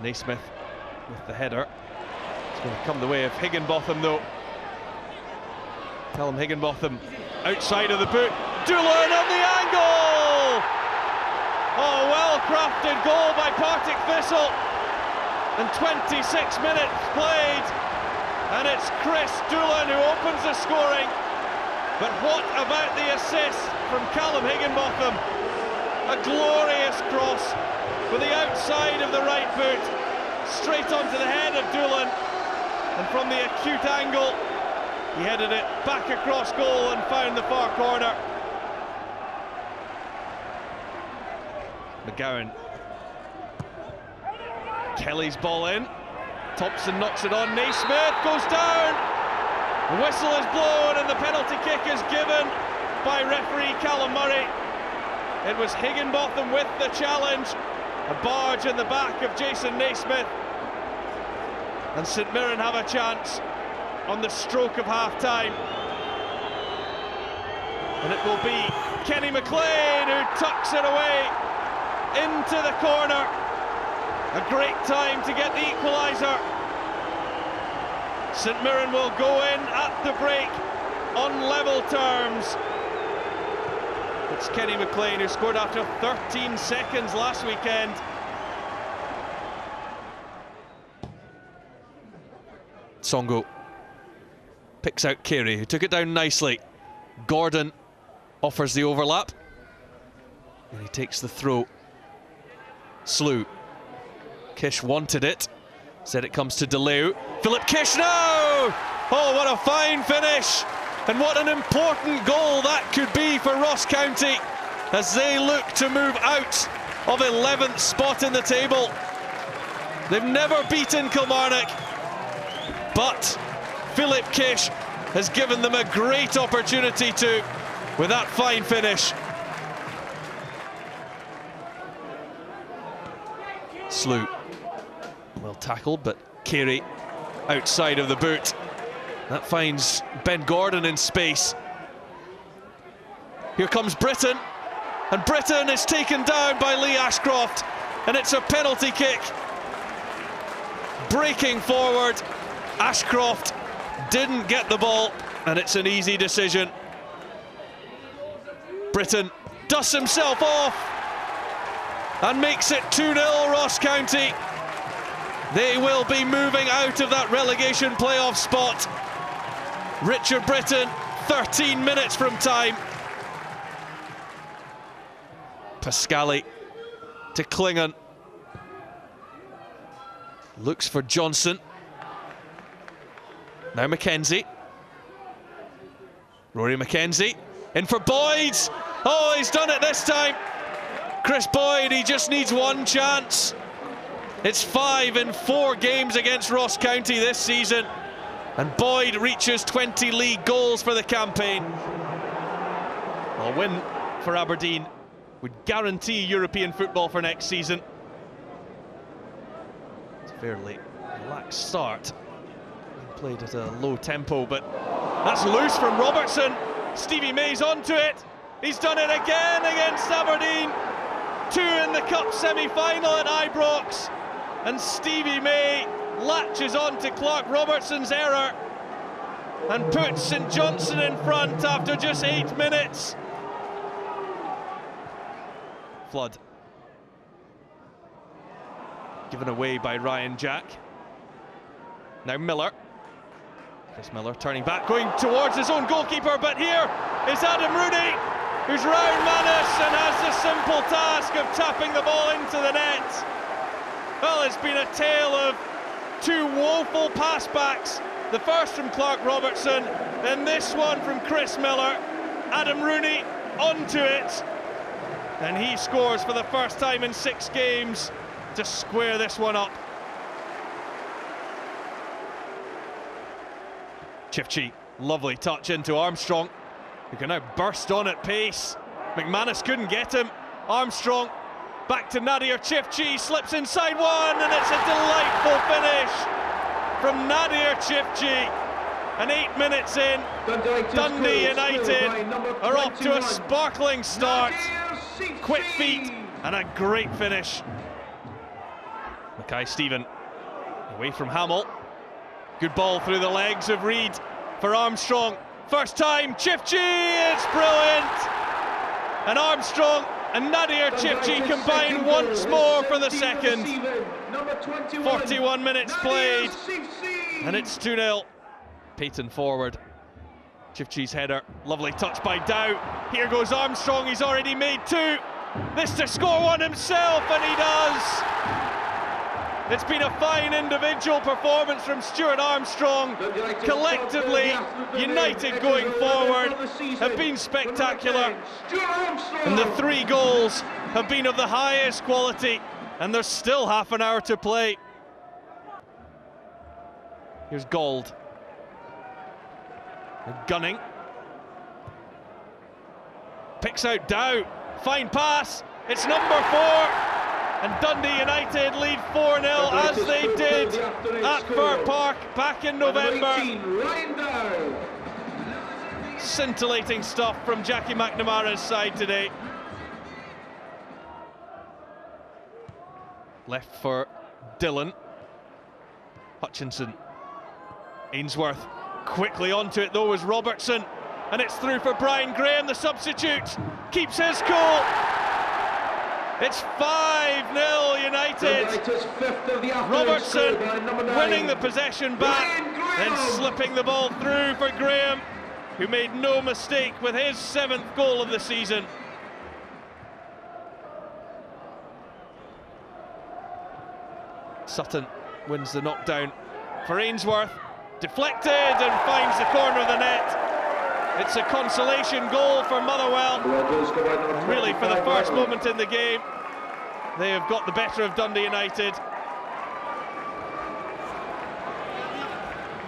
Naismith with the header. It's going to come the way of Higginbotham though. Callum Higginbotham outside of the boot. Doolan on the angle! Oh, well-crafted goal by Partick Thistle. And 26 minutes played. And it's Kris Doolan who opens the scoring. But what about the assist from Callum Higginbotham? A glorious cross with the outside of the right boot, straight onto the head of Doolan, and from the acute angle, he headed it back across goal and found the far corner. McGowan. Kelly's ball in. Thompson knocks it on. Naismith goes down. The whistle is blown and the penalty kick is given by referee Callum Murray. It was Higginbotham with the challenge. A barge in the back of Jason Naismith. And St Mirren have a chance on the stroke of half-time. And it will be Kenny McLean who tucks it away into the corner. A great time to get the equaliser. St Mirren will go in at the break on level terms. It's Kenny McLean who scored after 13 seconds last weekend. Songo picks out Carey, who took it down nicely. Gordon offers the overlap. And he takes the throw. Slew. Kish wanted it. Said it comes to DeLeo. Filip Kish now! Oh, what a fine finish! And what an important goal that could be for Ross County as they look to move out of 11th spot in the table. They've never beaten Kilmarnock, but Filip Kish has given them a great opportunity to, with that fine finish. Slew. Well tackled, but Carey outside of the boot. That finds Ben Gordon in space. Here comes Brittain, and Brittain is taken down by Leigh Ashcroft, and it's a penalty kick. Breaking forward, Ashcroft didn't get the ball, and it's an easy decision. Brittain dusts himself off and makes it 2-0 Ross County. They will be moving out of that relegation playoff spot. Richard Brittain, 13 minutes from time. Pascali to Klingon. Looks for Johnson. Now McKenzie. Rory McKenzie. In for Boyd. Oh, he's done it this time. Chris Boyd, he just needs one chance. It's 5 in 4 games against Ross County this season. And Boyd reaches 20 league goals for the campaign. A win for Aberdeen would guarantee European football for next season. It's a fairly lax start. Played at a low tempo, but that's loose from Robertson. Stevie May's onto it. He's done it again against Aberdeen. 2 in the cup semi-final at Ibrox. And Stevie May latches on to Clark Robertson's error and puts St Johnstone in front after just 8 minutes. Flood. Given away by Ryan Jack. Now Miller. Chris Miller turning back, going towards his own goalkeeper, but here is Adam Rooney, who's round Manus and has the simple task of tapping the ball into the net. Well, it's been a tale of 2 woeful passbacks. The first from Clark Robertson, then this one from Chris Miller. Adam Rooney onto it, and he scores for the first time in 6 games to square this one up. Ciftci, lovely touch into Armstrong, who can now burst on at pace. McManus couldn't get him. Armstrong back to Nadir. Ciftci slips inside one, and it's a delightful finish from Nadir Ciftci. And 8 minutes in, Dundee United are off to a sparkling start. Quick feet and a great finish. Stephen away from Hamill. Good ball through the legs of Reid for Armstrong. First time, Ciftci, it's brilliant! And Armstrong and Nadir Ciftci combine once more for the second. 41 minutes played, and it's 2-0. Paterson forward. Ciftci's header, lovely touch by Dow. Here goes Armstrong, he's already made two. This to score one himself, and he does! It's been a fine individual performance from Stuart Armstrong. Collectively, United going forward have been spectacular. And the 3 goals have been of the highest quality, and there's still half an hour to play. Here's Gold. Gunning. Picks out Dow. Fine pass. It's number 4. And Dundee United lead 4-0 as they did at Fir Park back in November. Scintillating stuff from Jackie McNamara's side today. Left for Doolan. Hutchinson. Ainsworth quickly onto it though was Robertson. And it's through for Brian Graham, the substitute. Keeps his cool. It's 5-0 United. Robertson winning the possession back, then slipping the ball through for Graham, who made no mistake with his 7th goal of the season. Sutton wins the knockdown for Ainsworth. Deflected and finds the corner of the net. It's a consolation goal for Motherwell. And really, for the first moment in the game, they have got the better of Dundee United.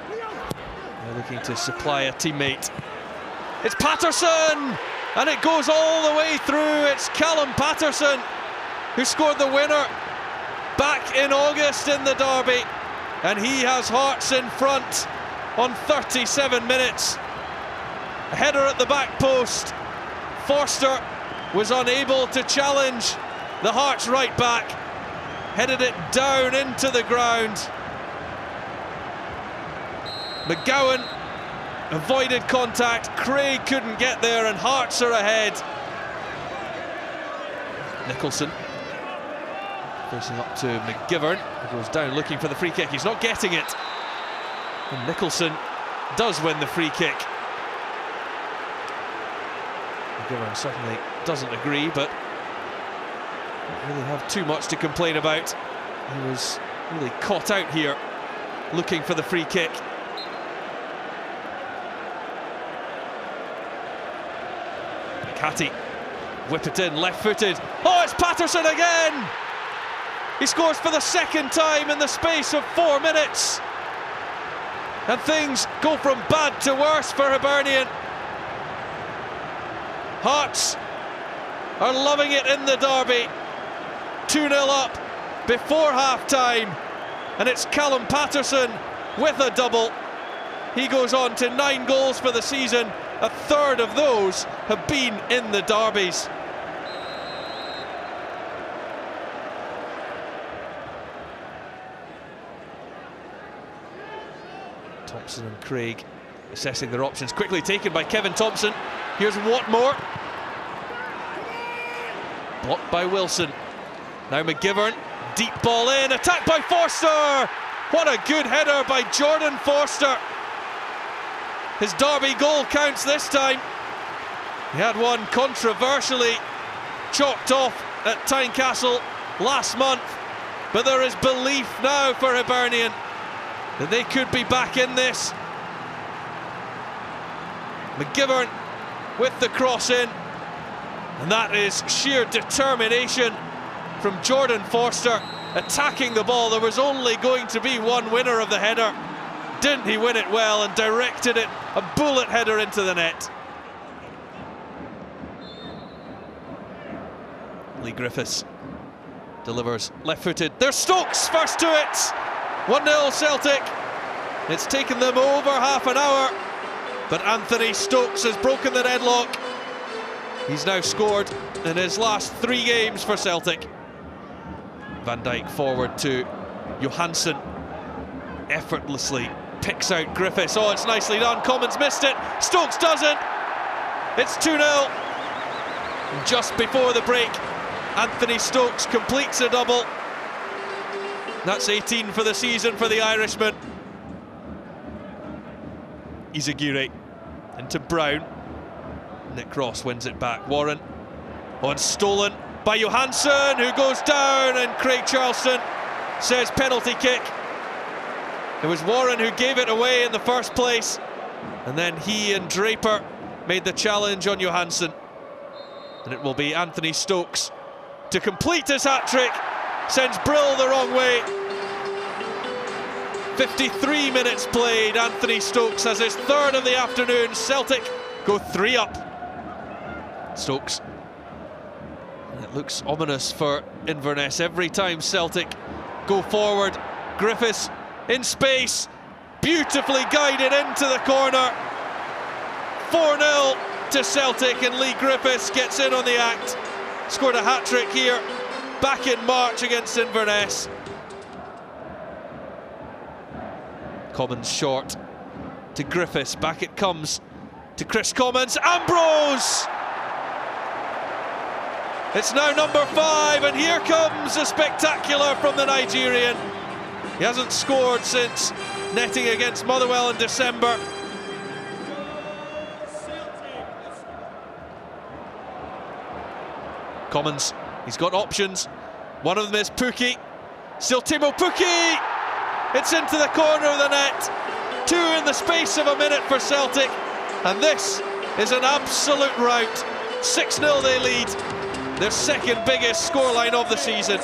They're looking to supply a teammate. It's Paterson! And it goes all the way through. It's Callum Paterson who scored the winner back in August in the derby. And he has Hearts in front on 37 minutes. A header at the back post. Forster was unable to challenge the Hearts right back. Headed it down into the ground. McGowan avoided contact. Craig couldn't get there, and Hearts are ahead. Nicholson facing up to McGivern, who goes down looking for the free kick. He's not getting it. And Nicholson does win the free kick. McGivern certainly doesn't agree, but don't really have too much to complain about. He was really caught out here looking for the free kick. McHattie, whip it in, left-footed. Oh, it's Paterson again! He scores for the 2nd time in the space of 4 minutes. And things go from bad to worse for Hibernian. Hearts are loving it in the derby. 2-0 up before half-time. And it's Callum Paterson with a double. He goes on to 9 goals for the season. A third of those have been in the derbies. Thompson and Craig assessing their options. Quickly taken by Kevin Thompson. Here's Watmore. Blocked by Wilson. Now McGivern. Deep ball in. Attacked by Forster. What a good header by Jordan Forster. His derby goal counts this time. He had one controversially chalked off at Tynecastle last month. But there is belief now for Hibernian that they could be back in this. McGivern with the cross in, and that is sheer determination from Jordan Forster attacking the ball. There was only going to be one winner of the header. Didn't he win it well and directed it, a bullet header into the net. Leigh Griffiths delivers left-footed. There's Stokes first to it. 1-0 Celtic. It's taken them over half an hour, but Anthony Stokes has broken the deadlock. He's now scored in his last 3 games for Celtic. Van Dijk forward to Johansson, effortlessly picks out Griffiths. Oh, it's nicely done. Commons missed it. Stokes doesn't. It's 2-0. And just before the break, Anthony Stokes completes a double. That's 18 for the season for the Irishman. Izagirre into Brown. Nick Ross wins it back. Warren. Oh, and stolen by Johansson, who goes down, and Craig Charleston says penalty kick. It was Warren who gave it away in the first place, and then he and Draper made the challenge on Johansson. And it will be Anthony Stokes to complete his hat-trick. Sends Brill the wrong way. 53 minutes played. Anthony Stokes has his third of the afternoon. Celtic go 3 up. Stokes. And it looks ominous for Inverness every time Celtic go forward. Griffiths in space, beautifully guided into the corner. 4-0 to Celtic, and Leigh Griffiths gets in on the act. Scored a hat-trick here back in March against Inverness. Commons short to Griffiths, back it comes to Chris Commons. Ambrose! It's now number 5, and here comes a spectacular from the Nigerian. He hasn't scored since netting against Motherwell in December. Commons, he's got options. One of them is Pukki. Still Teemu Pukki! It's into the corner of the net. 2 in the space of a minute for Celtic. And this is an absolute rout. 6-0 they lead. Their second biggest scoreline of the season.